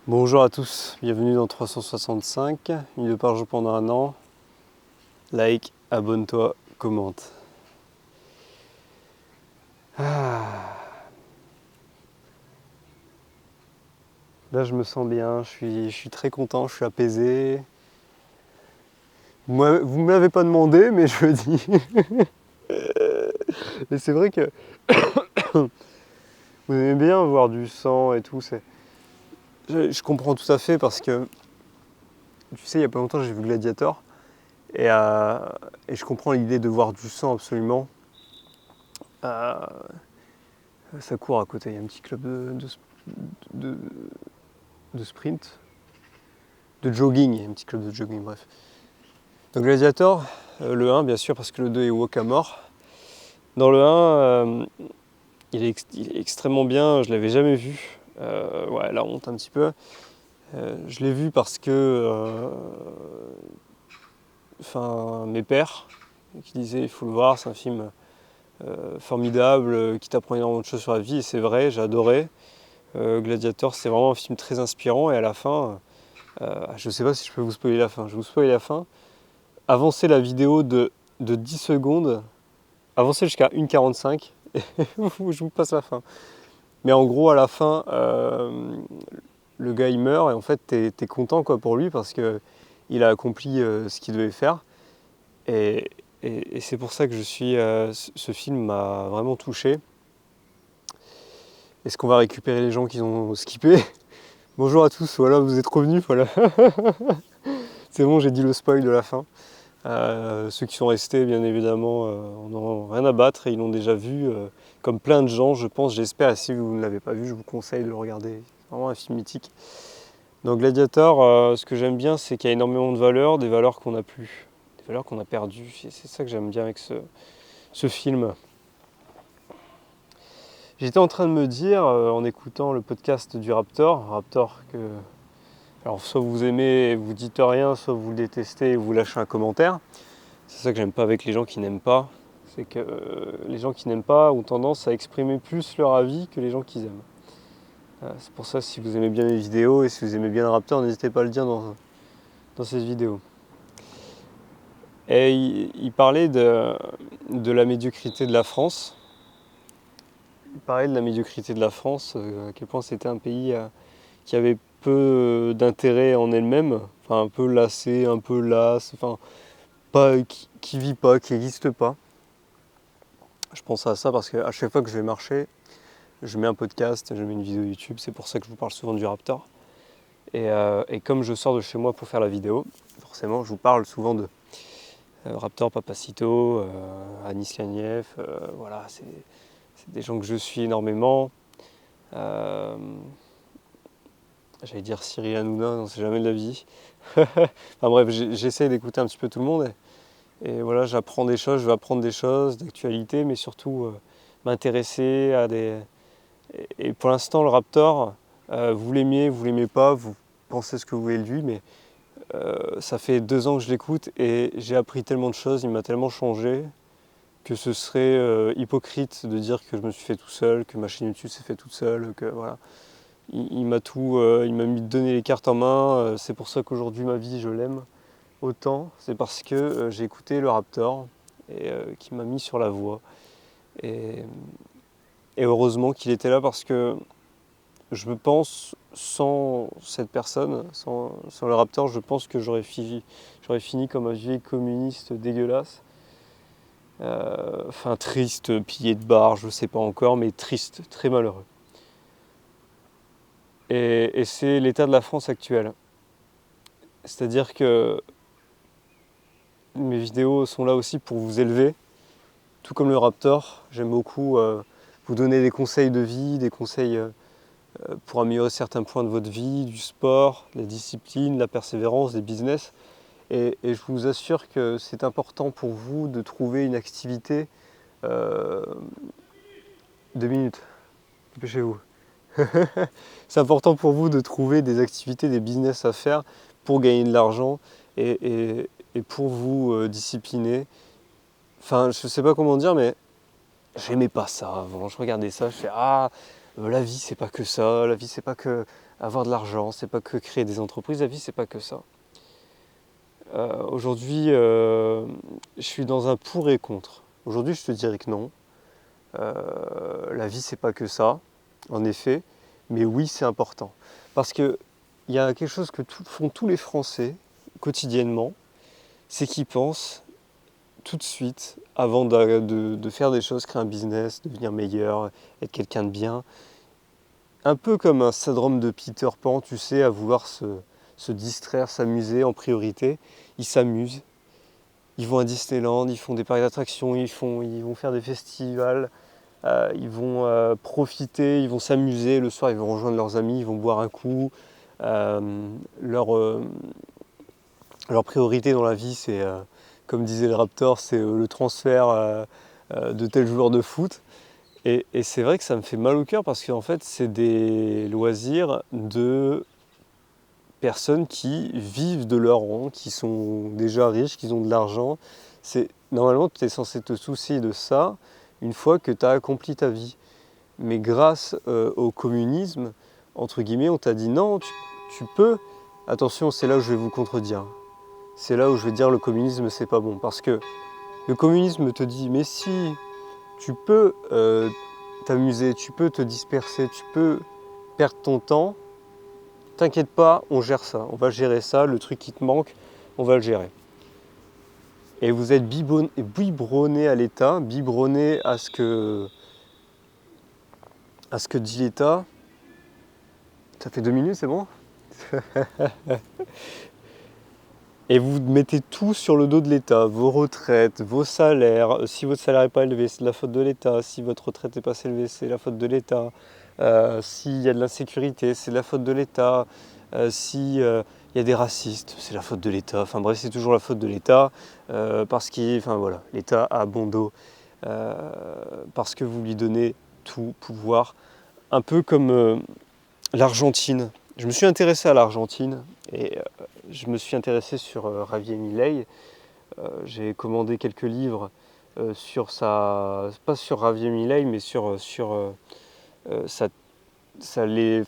Bonjour à tous, bienvenue dans 365, une vidéo par jour pendant un an. Like, abonne-toi, commente. Là je me sens bien, je suis très content, je suis apaisé. Vous ne me l'avez pas demandé, mais je le dis. Et c'est vrai que vous aimez bien voir du sang et tout. Je comprends tout à fait parce que, tu sais, il y a pas longtemps j'ai vu Gladiator et je comprends l'idée de voir du sang absolument. Ça court à côté, il y a un petit club de, de sprint, de jogging, il y a un petit club de jogging, bref. Donc Gladiator, le 1 bien sûr parce que le 2 est woke à mort. Dans le 1, il est extrêmement bien, je l'avais jamais vu. Ouais, la honte un petit peu. Je l'ai vu parce que mes pères qui disaient il faut le voir, c'est un film formidable qui t'apprend énormément de choses sur la vie et c'est vrai, j'ai adoré. Gladiator, c'est vraiment un film très inspirant et à la fin, je ne sais pas si je peux vous spoiler la fin, je vais vous spoiler la fin. Avancez la vidéo de 10 secondes, avancez jusqu'à 1,45 et je vous passe la fin. Mais en gros, à la fin, le gars il meurt et en fait, t'es content quoi, pour lui parce qu'il a accompli ce qu'il devait faire. Et, et c'est pour ça que ce film m'a vraiment touché. Est-ce qu'on va récupérer les gens qui ont skippé? Bonjour à tous, voilà, vous êtes revenus, voilà. C'est bon, j'ai dit le spoil de la fin. Ceux qui sont restés, bien évidemment, n'ont rien à battre et ils l'ont déjà vu, comme plein de gens, je pense, j'espère. Et si vous ne l'avez pas vu, je vous conseille de le regarder. C'est vraiment un film mythique. Dans Gladiator, ce que j'aime bien, c'est qu'il y a énormément de valeurs, des valeurs qu'on n'a plus, des valeurs qu'on a perdues. Et c'est ça que j'aime bien avec ce film. J'étais en train de me dire, en écoutant le podcast du Raptor que... Alors soit vous aimez et vous dites rien, soit vous le détestez et vous lâchez un commentaire. C'est ça que j'aime pas avec les gens qui n'aiment pas. C'est que les gens qui n'aiment pas ont tendance à exprimer plus leur avis que les gens qu'ils aiment. C'est pour ça, si vous aimez bien mes vidéos et si vous aimez bien le Raptor, n'hésitez pas à le dire dans cette vidéo. Et il parlait de la médiocrité de la France. Il parlait de la médiocrité de la France, à quel point c'était un pays qui avait peu d'intérêt en elle-même, enfin un peu lassé, un peu lasse, enfin pas, qui vit pas, qui n'existe pas. Je pense à ça parce qu'à chaque fois que je vais marcher, je mets un podcast, je mets une vidéo YouTube, c'est pour ça que je vous parle souvent du Raptor. Et comme je sors de chez moi pour faire la vidéo, forcément je vous parle souvent de Raptor, Papacito, Anis Kaniev, voilà, c'est des gens que je suis énormément. J'allais dire Cyril Hanouna, non c'est jamais de la vie. Enfin bref, j'essaie d'écouter un petit peu tout le monde et voilà, j'apprends des choses, je vais apprendre des choses d'actualité, mais surtout m'intéresser à des... Et pour l'instant, le Raptor, vous l'aimez pas, vous pensez ce que vous voulez de lui, mais ça fait 2 ans que je l'écoute et j'ai appris tellement de choses, il m'a tellement changé que ce serait hypocrite de dire que je me suis fait tout seul, que ma chaîne YouTube s'est fait toute seule, que voilà. Il m'a donné les cartes en main, c'est pour ça qu'aujourd'hui ma vie je l'aime autant, c'est parce que j'ai écouté le Raptor et qui m'a mis sur la voie. Et, et heureusement qu'il était là parce que je pense, sans cette personne, sans le Raptor, je pense que j'aurais fini comme un vieil communiste dégueulasse. Enfin triste, pillé de barre, je sais pas encore, mais triste, très malheureux. Et c'est l'état de la France actuelle. C'est-à-dire que mes vidéos sont là aussi pour vous élever, tout comme le Raptor. J'aime beaucoup vous donner des conseils de vie, des conseils pour améliorer certains points de votre vie, du sport, la discipline, la persévérance, des business. Et je vous assure que c'est important pour vous de trouver une activité. 2 minutes, dépêchez-vous. C'est important pour vous de trouver des activités, des business à faire pour gagner de l'argent et pour vous discipliner. Enfin, je sais pas comment dire, mais j'aimais pas ça avant. Je regardais ça, je fais la vie c'est pas que ça, la vie c'est pas que avoir de l'argent, c'est pas que créer des entreprises, la vie c'est pas que ça. Aujourd'hui, je suis dans un pour et contre. Aujourd'hui, je te dirais que non. La vie c'est pas que ça, en effet, mais oui, c'est important. Parce que il y a quelque chose que font tous les Français quotidiennement, c'est qu'ils pensent tout de suite, avant de faire des choses, créer un business, devenir meilleur, être quelqu'un de bien, un peu comme un syndrome de Peter Pan, tu sais, à vouloir se distraire, s'amuser en priorité. Ils s'amusent, ils vont à Disneyland, ils font des parcs d'attractions, ils vont faire des festivals, ils vont profiter, ils vont s'amuser. Le soir, ils vont rejoindre leurs amis, ils vont boire un coup. Leur, leur priorité dans la vie, c'est, comme disait le Raptor, c'est le transfert de tel joueur de foot. Et c'est vrai que ça me fait mal au cœur parce qu'en fait, c'est des loisirs de personnes qui vivent de leur rang, qui sont déjà riches, qui ont de l'argent. Normalement, tu es censé te soucier de ça une fois que tu as accompli ta vie. Mais grâce au communisme, entre guillemets, on t'a dit non, tu peux. Attention, c'est là où je vais vous contredire. C'est là où je vais dire le communisme, c'est pas bon. Parce que le communisme te dit, mais si, tu peux t'amuser, tu peux te disperser, tu peux perdre ton temps. T'inquiète pas, on gère ça. On va gérer ça, le truc qui te manque, on va le gérer. Et vous êtes biberonné à l'État, biberonné à ce que dit l'État. Ça fait 2 minutes, c'est bon? Et vous mettez tout sur le dos de l'État, vos retraites, vos salaires. Si votre salaire n'est pas élevé, c'est de la faute de l'État. Si votre retraite n'est pas assez élevée, c'est la faute de l'État. S'il y a de l'insécurité, c'est de la faute de l'État. S'il y a des racistes, c'est la faute de l'État. Enfin bref, c'est toujours la faute de l'État. Parce voilà, l'État a bon dos. Parce que vous lui donnez tout pouvoir. Un peu comme l'Argentine. Je me suis intéressé à l'Argentine et je me suis intéressé sur Javier Milei. J'ai commandé quelques livres sur pas sur Javier Milei, mais sur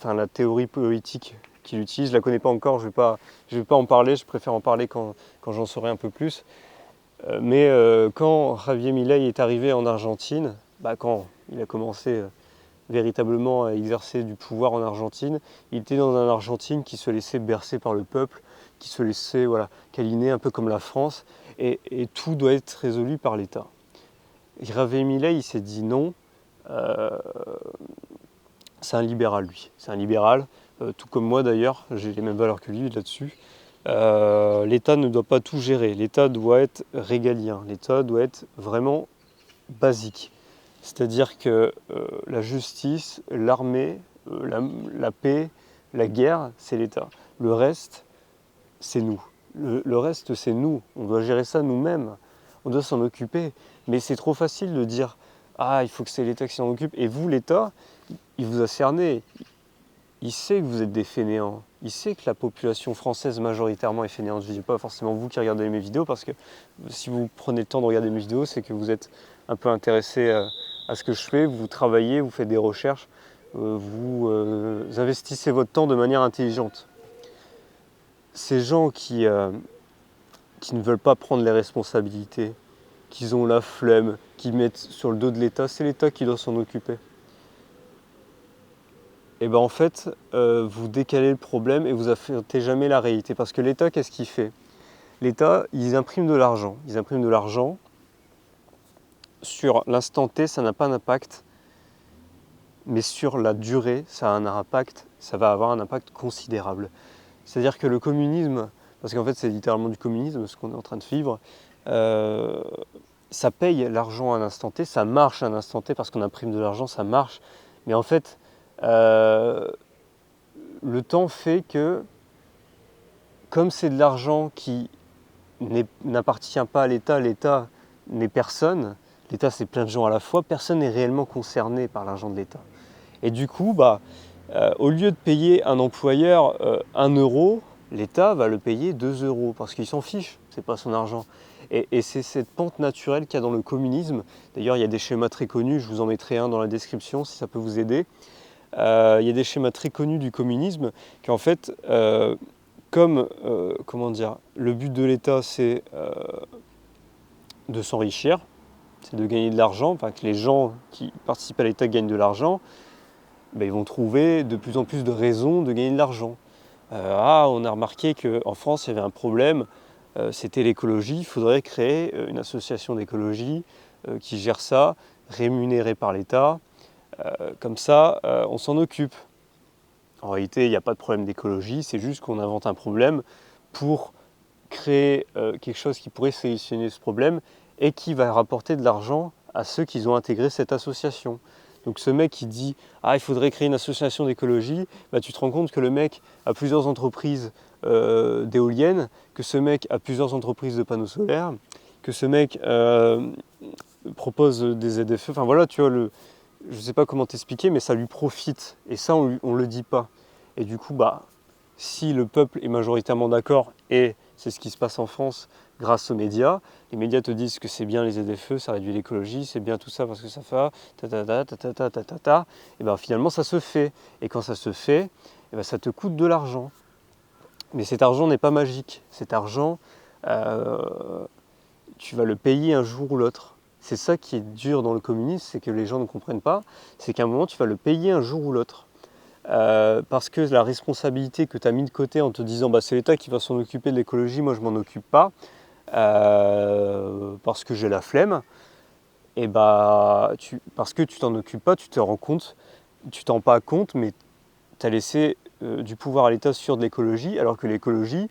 la théorie politique qu'il utilise. Je ne la connais pas encore, je vais pas en parler, je préfère en parler quand j'en saurai un peu plus. Mais quand Javier Milei est arrivé en Argentine, quand il a commencé véritablement à exercer du pouvoir en Argentine, il était dans une Argentine qui se laissait bercer par le peuple, qui se laissait câliner un peu comme la France, et tout doit être résolu par l'État. Javier Milei, il s'est dit non, c'est un libéral lui, c'est un libéral, tout comme moi d'ailleurs, j'ai les mêmes valeurs que lui là-dessus. L'État ne doit pas tout gérer, l'État doit être régalien, l'État doit être vraiment basique. C'est-à-dire que la justice, l'armée, la paix, la guerre, c'est l'État. Le reste, c'est nous. Le reste, c'est nous. On doit gérer ça nous-mêmes. On doit s'en occuper. Mais c'est trop facile de dire « Ah, il faut que c'est l'État qui s'en occupe ». Et vous, l'État, il vous a cerné. Il sait que vous êtes des fainéants. Il sait que la population française majoritairement est fainéante. Je ne dis pas forcément vous qui regardez mes vidéos, parce que si vous prenez le temps de regarder mes vidéos, c'est que vous êtes un peu intéressé à ce que je fais, vous travaillez, vous faites des recherches, vous investissez votre temps de manière intelligente. Ces gens qui ne veulent pas prendre les responsabilités, qui ont la flemme, qui mettent sur le dos de l'État, c'est l'État qui doit s'en occuper. Et en fait, vous décalez le problème et vous n'affrontez jamais la réalité. Parce que l'État, qu'est-ce qu'il fait? L'État, ils impriment de l'argent. Ils impriment de l'argent. Sur l'instant T, ça n'a pas d'impact. Mais sur la durée, ça va avoir un impact considérable. C'est-à-dire que le communisme, parce qu'en fait c'est littéralement du communisme, ce qu'on est en train de vivre, ça paye l'argent à un instant T, ça marche à un instant T parce qu'on imprime de l'argent, ça marche. Mais en fait, le temps fait que, comme c'est de l'argent qui n'appartient pas à l'État, l'État n'est personne, l'État c'est plein de gens à la fois, personne n'est réellement concerné par l'argent de l'État. Et du coup, au lieu de payer un employeur 1 euro, l'État va le payer 2 euros parce qu'il s'en fiche, c'est pas son argent. Et c'est cette pente naturelle qu'il y a dans le communisme. D'ailleurs, il y a des schémas très connus, je vous en mettrai un dans la description si ça peut vous aider. Il y a des schémas très connus du communisme qu'en fait, comment dire, le but de l'État, c'est de s'enrichir, c'est de gagner de l'argent, enfin que les gens qui participent à l'État gagnent de l'argent, ben, ils vont trouver de plus en plus de raisons de gagner de l'argent. On a remarqué qu'en France, il y avait un problème, c'était l'écologie, il faudrait créer une association d'écologie qui gère ça, rémunérée par l'État, comme ça, on s'en occupe. En réalité, il n'y a pas de problème d'écologie, c'est juste qu'on invente un problème pour créer quelque chose qui pourrait solutionner ce problème et qui va rapporter de l'argent à ceux qui ont intégré cette association. Donc ce mec qui dit « Ah, il faudrait créer une association d'écologie », bah, tu te rends compte que le mec a plusieurs entreprises d'éoliennes, que ce mec a plusieurs entreprises de panneaux solaires, que ce mec propose des ZFE. Enfin voilà, tu vois, je ne sais pas comment t'expliquer, mais ça lui profite. Et ça, on ne le dit pas. Et du coup, bah, si le peuple est majoritairement d'accord, et c'est ce qui se passe en France grâce aux médias, les médias te disent que c'est bien les ZFE, ça réduit l'écologie, c'est bien tout ça parce que ça fait et ben finalement ça se fait. Et quand ça se fait, et ben ça te coûte de l'argent. Mais cet argent n'est pas magique. Cet argent, tu vas le payer un jour ou l'autre. C'est ça qui est dur dans le communisme, c'est que les gens ne comprennent pas, c'est qu'à un moment tu vas le payer un jour ou l'autre. Parce que la responsabilité que tu as mis de côté en te disant bah, c'est l'État qui va s'en occuper de l'écologie, moi je m'en occupe pas, parce que j'ai la flemme, et bah, parce que tu t'en occupes pas, tu te rends compte, tu t'en rends pas compte, mais tu as laissé du pouvoir à l'État sur de l'écologie, alors que l'écologie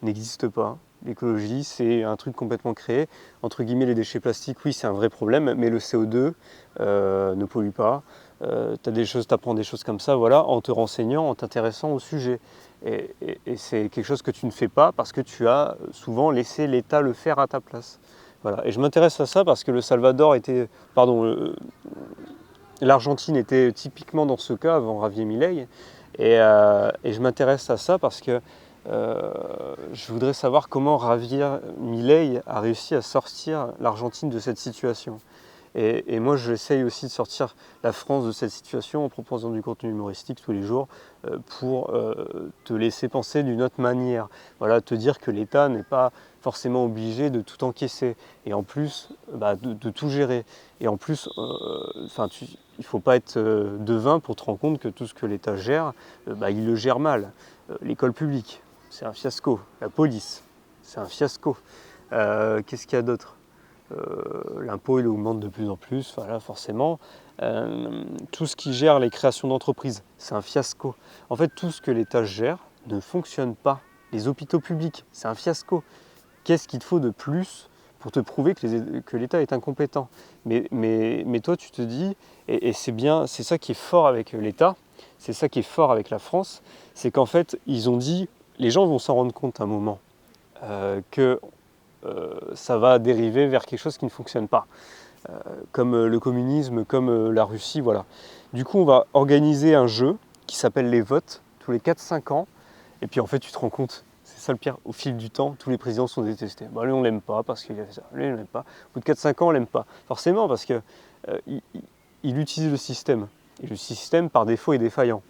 n'existe pas. L'écologie, c'est un truc complètement créé. Entre guillemets, les déchets plastiques, oui, c'est un vrai problème, mais le CO2 ne pollue pas. Tu apprends des choses comme ça, voilà, en te renseignant, en t'intéressant au sujet. Et c'est quelque chose que tu ne fais pas parce que tu as souvent laissé l'État le faire à ta place. Voilà. Et je m'intéresse à ça parce que l'Argentine était typiquement dans ce cas avant Javier Milei. Et je m'intéresse à ça parce que je voudrais savoir comment Javier Milei a réussi à sortir l'Argentine de cette situation. Et moi, j'essaye aussi de sortir la France de cette situation en proposant du contenu humoristique tous les jours pour te laisser penser d'une autre manière. Voilà, te dire que l'État n'est pas forcément obligé de tout encaisser et en plus de tout gérer. Et en plus, il ne faut pas être devin pour te rendre compte que tout ce que l'État gère, il le gère mal. L'école publique, c'est un fiasco. La police, c'est un fiasco. Qu'est-ce qu'il y a d'autre ? L'impôt il augmente de plus en plus, voilà, forcément. Tout ce qui gère les créations d'entreprises, c'est un fiasco. En fait, tout ce que l'État gère ne fonctionne pas. Les hôpitaux publics, c'est un fiasco. Qu'est-ce qu'il te faut de plus pour te prouver que l'État est incompétent ? Mais toi, tu te dis, et c'est bien, c'est ça qui est fort avec l'État, c'est ça qui est fort avec la France, c'est qu'en fait, ils ont dit, les gens vont s'en rendre compte à un moment, que ça va dériver vers quelque chose qui ne fonctionne pas, comme le communisme, comme la Russie, voilà. Du coup, on va organiser un jeu qui s'appelle les votes, tous les 4-5 ans, et puis en fait, tu te rends compte, c'est ça le pire, au fil du temps, tous les présidents sont détestés. Bah, lui, on l'aime pas parce qu'il a fait ça, lui, on l'aime pas. Au bout de 4-5 ans, on l'aime pas. Forcément, parce qu'il il utilise le système, et le système, par défaut, est défaillant.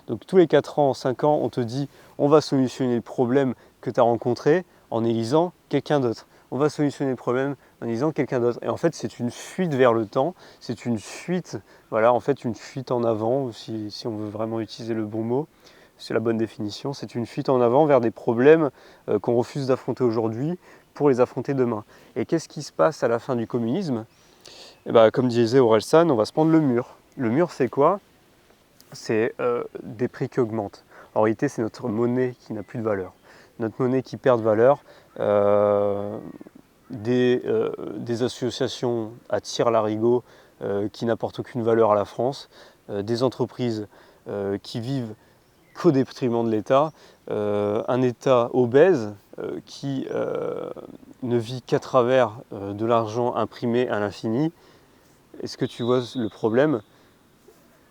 Donc tous les 4 ans, 5 ans, on te dit on va solutionner le problème que tu as rencontré en élisant quelqu'un d'autre. On va solutionner le problème en élisant quelqu'un d'autre. Et en fait, c'est une fuite vers le temps, c'est une fuite, voilà, en fait, une fuite en avant, si on veut vraiment utiliser le bon mot, c'est la bonne définition, c'est une fuite en avant vers des problèmes qu'on refuse d'affronter aujourd'hui pour les affronter demain. Et qu'est-ce qui se passe à la fin du communisme ? Et bah, comme disait Orelsan, on va se prendre le mur. Le mur, c'est quoi ? C'est des prix qui augmentent. En réalité, c'est notre monnaie qui n'a plus de valeur. Notre monnaie qui perd de valeur. Des associations à tir-larigot qui n'apportent aucune valeur à la France. Des entreprises qui vivent qu'au détriment de l'État. Un État obèse qui ne vit qu'à travers de l'argent imprimé à l'infini. Est-ce que tu vois le problème ?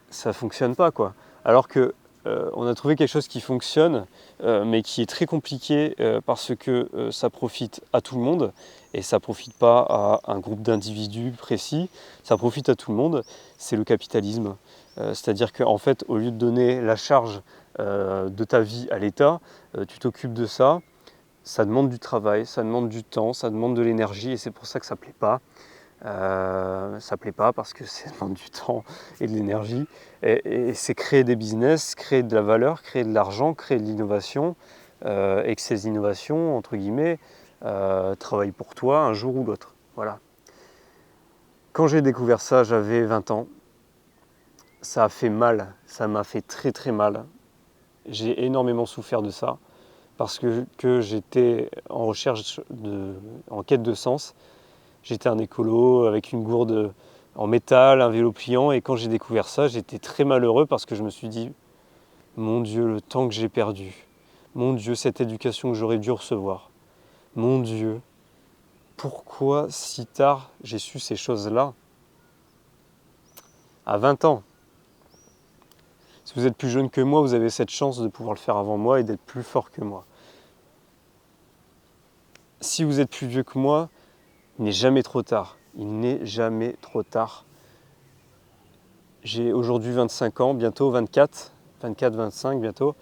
Ça fonctionne pas, quoi. Alors que on a trouvé quelque chose qui fonctionne, mais qui est très compliqué parce que ça profite à tout le monde et ça profite pas à un groupe d'individus précis. Ça profite à tout le monde. C'est le capitalisme. C'est-à-dire qu'en fait, au lieu de donner la charge de ta vie à l'État, tu t'occupes de ça. Ça demande du travail, ça demande du temps, ça demande de l'énergie et c'est pour ça que ça ne plaît pas. Ça plaît pas parce que ça demande du temps et de l'énergie. Et c'est créer des business, créer de la valeur, créer de l'argent, créer de l'innovation et que ces innovations, entre guillemets, travaillent pour toi un jour ou l'autre. Voilà. Quand j'ai découvert ça, j'avais 20 ans. Ça a fait mal, ça m'a fait très très mal. J'ai énormément souffert de ça parce que j'étais en recherche, en quête de sens. J'étais un écolo avec une gourde en métal, un vélo pliant et quand j'ai découvert ça, j'étais très malheureux parce que je me suis dit mon Dieu, le temps que j'ai perdu. Mon Dieu, cette éducation que j'aurais dû recevoir. Mon Dieu, pourquoi si tard j'ai su ces choses-là? À 20 ans. Si vous êtes plus jeune que moi, vous avez cette chance de pouvoir le faire avant moi et d'être plus fort que moi. Si vous êtes plus vieux que moi, il n'est jamais trop tard. Il n'est jamais trop tard. J'ai aujourd'hui 25 ans, bientôt 24, 25 bientôt.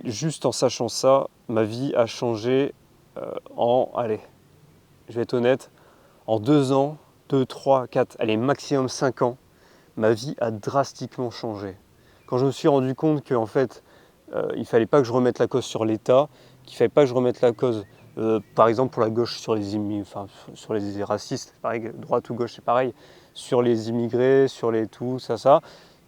Juste en sachant ça, ma vie a changé allez, je vais être honnête, en 2 ans, 2, 3, 4, allez, maximum 5 ans, ma vie a drastiquement changé. Quand je me suis rendu compte qu'en fait, il ne fallait pas que je remette la cause sur l'État, qu'il ne fallait pas que je remette la cause, par exemple pour la gauche sur sur les racistes, pareil, droite ou gauche c'est pareil, sur les immigrés, sur les tout, ça.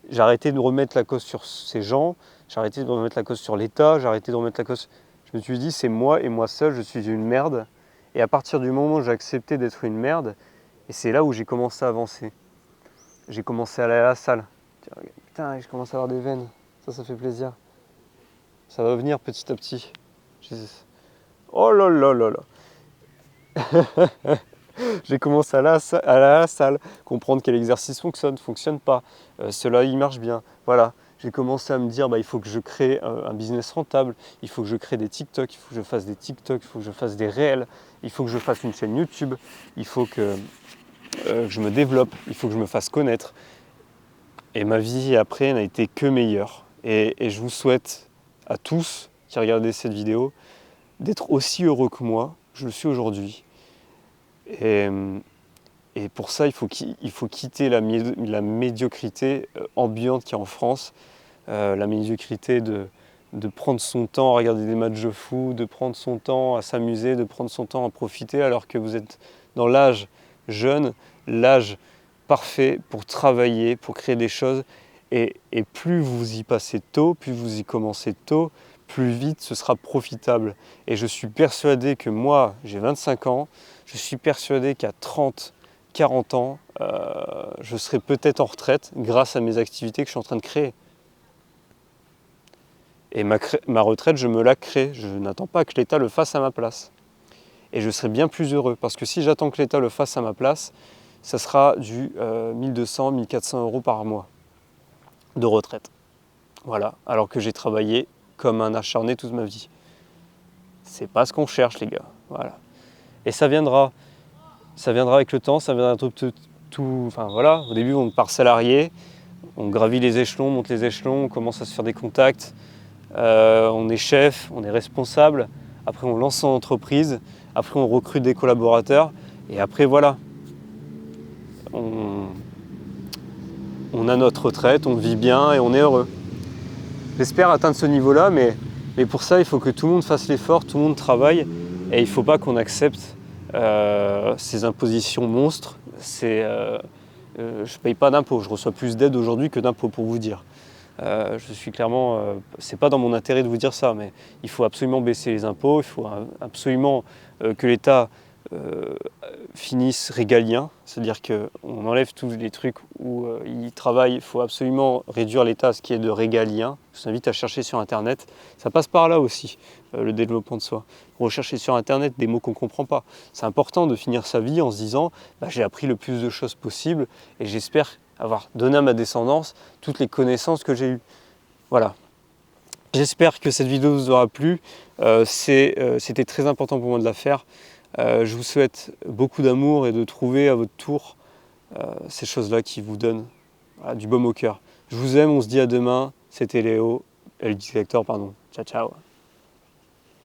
J'ai arrêté de remettre la cause sur ces gens, j'ai arrêté de remettre la cause sur l'État, j'ai arrêté de remettre la cause... Je me suis dit c'est moi et moi seul, je suis une merde. Et à partir du moment où j'ai accepté d'être une merde, et c'est là où j'ai commencé à avancer. J'ai commencé à aller à la salle. Putain, je commence à avoir des veines, ça fait plaisir. Ça va venir petit à petit. Oh là là là là. J'ai commencé à aller à la salle, comprendre quel exercice fonctionne pas. Cela, il marche bien. Voilà. J'ai commencé à me dire, il faut que je crée un business rentable, il faut que je crée des TikTok, il faut que je fasse des TikTok, il faut que je fasse des réels, il faut que je fasse une chaîne YouTube, il faut que je me développe, il faut que je me fasse connaître. Et ma vie après n'a été que meilleure. Et je vous souhaite à tous qui regardez cette vidéo d'être aussi heureux que moi, je le suis aujourd'hui. Et pour ça, il faut quitter la médiocrité ambiante qu'il y a en France, la médiocrité de prendre son temps à regarder des matchs de foot, de prendre son temps à s'amuser, de prendre son temps à profiter, alors que vous êtes dans l'âge jeune, l'âge parfait pour travailler, pour créer des choses. Et plus vous y passez tôt, plus vous y commencez tôt, plus vite ce sera profitable. Et je suis persuadé que moi, j'ai 25 ans, je suis persuadé qu'à 30, 40 ans, je serai peut-être en retraite grâce à mes activités que je suis en train de créer. Et ma retraite, je me la crée. Je n'attends pas que l'État le fasse à ma place. Et je serai bien plus heureux parce que si j'attends que l'État le fasse à ma place, ça sera du 1200, 1400 euros par mois de retraite. Voilà, alors que j'ai travaillé comme un acharné toute ma vie. C'est pas ce qu'on cherche, les gars. Voilà. Et ça viendra avec le temps, ça viendra enfin voilà, au début on part salarié, on gravit les échelons, on monte les échelons, on commence à se faire des contacts, on est chef, on est responsable, après on lance son entreprise, après on recrute des collaborateurs, et après voilà, on a notre retraite, on vit bien et on est heureux. J'espère atteindre ce niveau-là, mais pour ça il faut que tout le monde fasse l'effort, tout le monde travaille, et il ne faut pas qu'on accepte ces impositions monstres. Je ne paye pas d'impôts, je reçois plus d'aide aujourd'hui que d'impôts pour vous dire. Je suis clairement, c'est pas dans mon intérêt de vous dire ça, mais il faut absolument baisser les impôts, il faut absolument que l'État finisse régalien, c'est-à-dire qu'on enlève tous les trucs où il travaille, il faut absolument réduire l'État à ce qui est de régalien. Je vous invite à chercher sur Internet, ça passe par là aussi, le développement de soi. Rechercher sur Internet des mots qu'on ne comprend pas. C'est important de finir sa vie en se disant j'ai appris le plus de choses possible et j'espère avoir donné à ma descendance toutes les connaissances que j'ai eues. Voilà. J'espère que cette vidéo vous aura plu. C'était très important pour moi de la faire. Je vous souhaite beaucoup d'amour et de trouver à votre tour ces choses-là qui vous donnent Voilà, du baume au cœur. Je vous aime, on se dit à demain. C'était Léo, le dictateur, pardon. Ciao, ciao.